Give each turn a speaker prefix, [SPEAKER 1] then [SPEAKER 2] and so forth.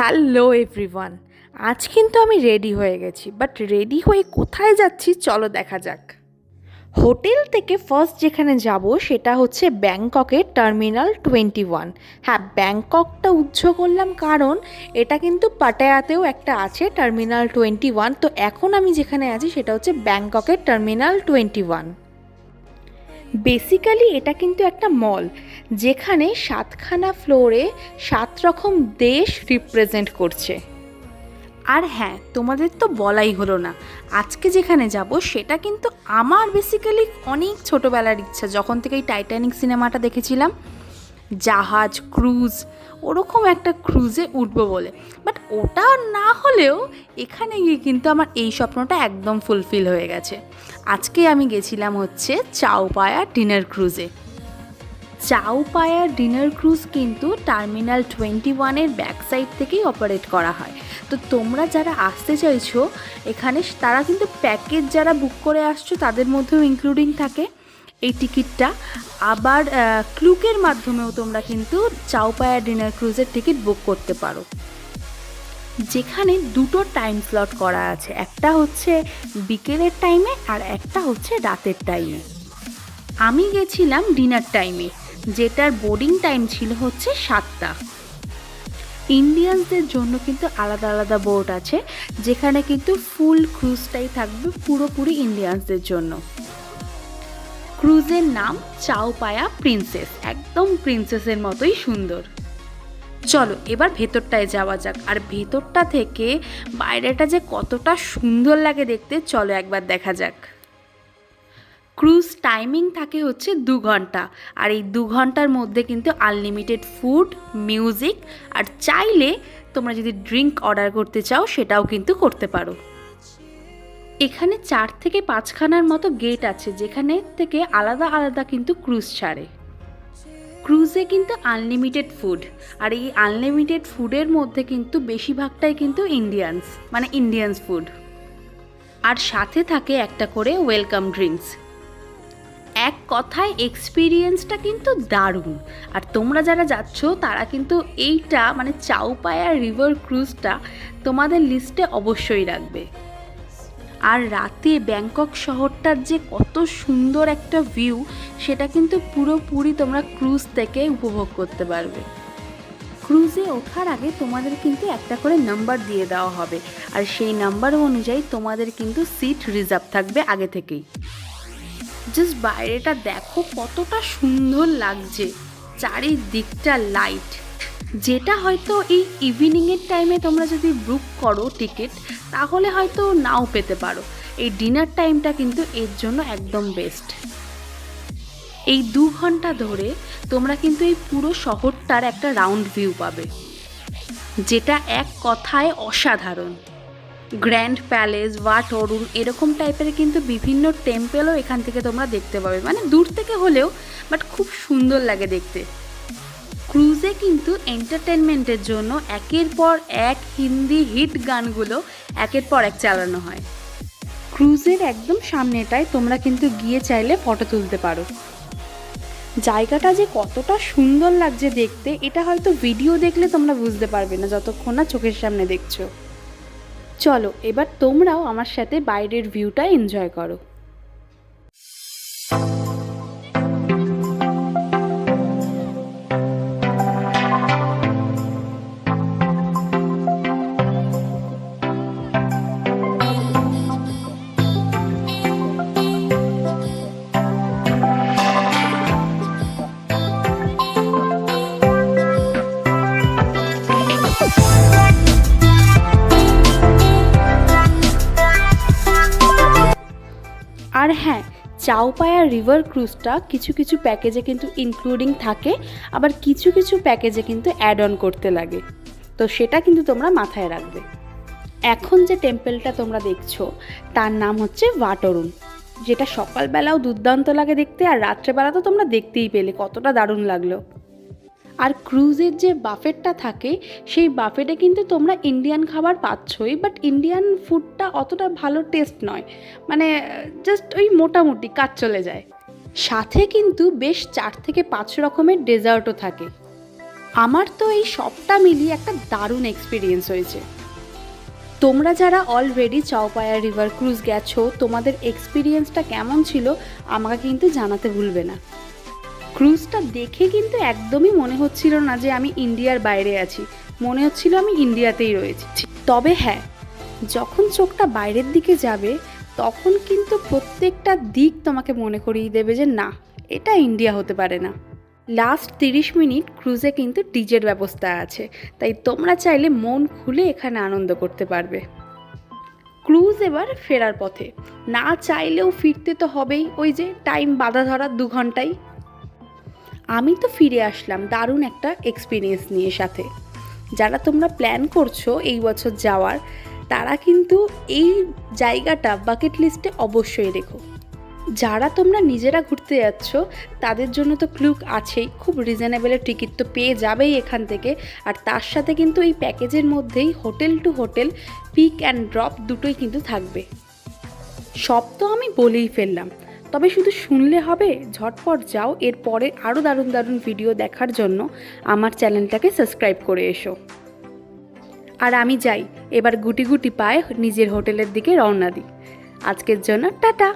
[SPEAKER 1] Hello everyone. আজ কিন্তু আমি রেডি হয়ে গেছি, বাট রেডি হয়ে কোথায় যাচ্ছি চলো দেখা যাক। হোটেল থেকে ফার্স্ট যেখানে যাব সেটা হচ্ছে ব্যাংককের টার্মিনাল 21। হ্যাঁ, ব্যাংককটা উজ্জ্ব করলাম কারণ এটা কিন্তু পাটায়াতেও একটা আছে টার্মিনাল 21। তো এখন আমি যেখানে আছি সেটা হচ্ছে ব্যাংককের টার্মিনাল 21। বেসিক্যালি এটা কিন্তু একটা মল, যেখানে 7খানা ফ্লোরে 7 রকম দেশ রিপ্রেজেন্ট করছে। আর হ্যাঁ, তোমাদের তো বলাই হলো না, আজকে যেখানে যাব সেটা কিন্তু আমার বেসিক্যালি অনেক ছোটোবেলার ইচ্ছা। যখন থেকে এই টাইটানিক সিনেমাটা দেখেছিলাম, জাহাজ ক্রুজ, ওরকম একটা ক্রুজে উঠবো বলে। বাট ওটা না হলেও এখানে গিয়ে কিন্তু আমার এই স্বপ্নটা একদম ফুলফিল হয়ে গেছে। আজকে আমি গেছিলাম হচ্ছে চাওপায়া ডিনার ক্রুজে। চাওপায়া ডিনার ক্রুজ কিন্তু টার্মিনাল 21-এর ব্যাক সাইড থেকেই অপারেট করা হয়। তো তোমরা যারা আসতে চাইছো এখানে, তারা কিন্তু প্যাকেজ যারা বুক করে আসছো তাদের মধ্যেও ইনক্লুডিং থাকে এই টিকিটটা। আবার ক্লুকের মাধ্যমেও তোমরা কিন্তু চাওপায়া ডিনার ক্রুজের টিকিট বুক করতে পারো, যেখানে দুটো টাইম স্লট করা আছে, একটা হচ্ছে বিকেলের টাইমে আর একটা হচ্ছে রাতের টাইমে। আমি গেছিলাম ডিনার টাইমে, যেটার বোর্ডিং টাইম ছিল হচ্ছে 7টা। ইন্ডিয়ানসদের জন্য কিন্তু আলাদা আলাদা বোট আছে, যেখানে কিন্তু ফুল ক্রুজটাই থাকবে পুরোপুরি ইন্ডিয়ানসদের জন্য। ক্রুজের নাম চাওপায়া প্রিন্সেস, একদম প্রিন্সেসের মতোই সুন্দর। চলো এবার ভেতরটায় যাওয়া যাক, আর ভেতরটা থেকে বাইরেটা যে কতটা সুন্দর লাগে দেখতে, চলো একবার দেখা যাক। ক্রুজ টাইমিং থাকে হচ্ছে 2 ঘন্টা, আর এই 2 ঘন্টার মধ্যে কিন্তু আনলিমিটেড ফুড, মিউজিক, আর চাইলে তোমরা যদি ড্রিঙ্ক অর্ডার করতে চাও সেটাও কিন্তু করতে পারো। এখানে 4 থেকে 5খানার মতো গেট আছে, যেখানে থেকে আলাদা আলাদা কিন্তু ক্রুজ ছাড়ে। ক্রুজে কিন্তু আনলিমিটেড ফুড, আর এই আনলিমিটেড ফুডের মধ্যে কিন্তু বেশিরভাগটাই কিন্তু ইন্ডিয়ানস ফুড, আর সাথে থাকে একটা করে ওয়েলকাম ড্রিঙ্কস। এক কথায় এক্সপিরিয়েন্সটা কিন্তু দারুণ। আর তোমরা যারা যাচ্ছ তারা কিন্তু এইটা চাওপায়া রিভার ক্রুজটা তোমাদের লিস্টে অবশ্যই রাখবে। আর রাতে ব্যাংকক শহরটার যে কত সুন্দর একটা ভিউ, সেটা কিন্তু পুরোপুরি তোমরা ক্রুজ থেকে উপভোগ করতে পারবে। ক্রুজে ওঠার আগে তোমাদের কিন্তু একটা করে নাম্বার দিয়ে দেওয়া হবে, আর সেই নাম্বার অনুযায়ী তোমাদের কিন্তু সিট রিজার্ভ থাকবে আগে থেকেই। জাস্ট বাইরেটা দেখো কতটা সুন্দর লাগছে, চারিদিকটা লাইট, যেটা হয়তো এই ইভিনিংয়ের টাইমে তোমরা যদি বুক করো টিকিট, তাহলে হয়তো নাও পেতে পারো। এই ডিনার টাইমটা কিন্তু এর জন্য একদম বেস্ট। এই 2 ঘন্টা ধরে তোমরা কিন্তু এই পুরো শহরটার একটা রাউন্ড ভিউ পাবে, যেটা এক কথায় অসাধারণ। গ্র্যান্ড প্যালেস, ওয়াট অরুণ, এরকম টাইপের কিন্তু বিভিন্ন টেম্পেলও এখান থেকে তোমরা দেখতে পাবে, দূর থেকে হলেও, বাট খুব সুন্দর লাগে দেখতে। ক্রুজে কিন্তু এন্টারটেনমেন্টের জন্য একের পর এক হিন্দি হিট গানগুলো একের পর এক চালানো হয়। ক্রুজের একদম সামনেটায় তোমরা কিন্তু গিয়ে চাইলে ফটো তুলতে পারো। জায়গাটা যে কতটা সুন্দর লাগছে দেখতে, এটা হয়তো ভিডিও দেখলে তোমরা বুঝতে পারবে না যতক্ষণ না চোখের সামনে দেখছো। চলো এবার তোমরাও আমার সাথে বাইরের ভিউটা এনজয় করো। আর হ্যাঁ, চাওপায়া রিভার ক্রুজটা কিছু কিছু প্যাকেজে কিন্তু ইনক্লুডিং থাকে, আবার কিছু কিছু প্যাকেজে কিন্তু অ্যাড অন করতে লাগে, তো সেটা কিন্তু তোমরা মাথায় রাখবে। এখন যে টেম্পলটা তোমরা দেখছো তার নাম হচ্ছে ওয়াট অরুণ, যেটা সকালবেলাও দুর্দান্ত লাগে দেখতে, আর রাত্রেবেলা তো তোমরা দেখতেই পেলে কতটা দারুণ লাগলো। আর ক্রুজের যে বাফেটটা থাকে, সেই বাফেটে কিন্তু তোমরা ইন্ডিয়ান খাবার পাচ্ছই, বাট ইন্ডিয়ান ফুডটা অতটা ভালো টেস্ট নয়, জাস্ট ওই মোটামুটি কাজ চলে যায়। সাথে কিন্তু বেশ 4 থেকে 5 রকমের ডেজার্টও থাকে। আমার তো এই সবটা মিলিয়ে একটা দারুণ এক্সপিরিয়েন্স হয়েছে। তোমরা যারা অলরেডি চাওপায়া রিভার ক্রুজ গেছো, তোমাদের এক্সপিরিয়েন্সটা কেমন ছিল আমাকে কিন্তু জানাতে ভুলবে না। ক্রুজটা দেখে কিন্তু একদমই মনে হচ্ছিল না যে আমি ইন্ডিয়ার বাইরে আছি, মনে হচ্ছিল আমি ইন্ডিয়াতেই রয়েছি। তবে হ্যাঁ, যখন চোখটা বাইরের দিকে যাবে তখন কিন্তু প্রত্যেকটা দিক তোমাকে মনে করিয়ে দেবে যে না, এটা ইন্ডিয়া হতে পারে না। লাস্ট 30 মিনিট ক্রুজে কিন্তু ডিজের ব্যবস্থা আছে, তাই তোমরা চাইলে মন খুলে এখানে আনন্দ করতে পারবে। ক্রুজ এবার ফেরার পথে, না চাইলেও ফিরতে তো হবেই, ওই যে টাইম বাঁধা ধরা 2 ঘন্টায়। আমি তো ফিরে আসলাম দারুণ একটা এক্সপিরিয়েন্স নিয়ে সাথে। যারা তোমরা প্ল্যান করছো এই বছর যাওয়ার, তারা কিন্তু এই জায়গাটা বাকেট লিস্টে অবশ্যই রেখো। যারা তোমরা নিজেরা ঘুরতে যাচ্ছ তাদের জন্য তো ক্লুক আছেই, খুব রিজনেবলের টিকিট তো পেয়ে যাবেই এখান থেকে। আর তার সাথে কিন্তু এই প্যাকেজের মধ্যেই hotel to hotel pick and drop দুটোই কিন্তু থাকবে। সব তো আমি বলেই ফেললাম, তবে শুধু শুনলে হবে, ঝটপট যাও, এরপরে আরও দারুণ দারুণ ভিডিও দেখার জন্য আমার চ্যানেলটাকে সাবস্ক্রাইব করে এসো। আর আমি যাই, এবার গুটি গুটি পায়ে নিজের হোটেলের দিকে রওনা দিই। আজকের জন্য টাটা।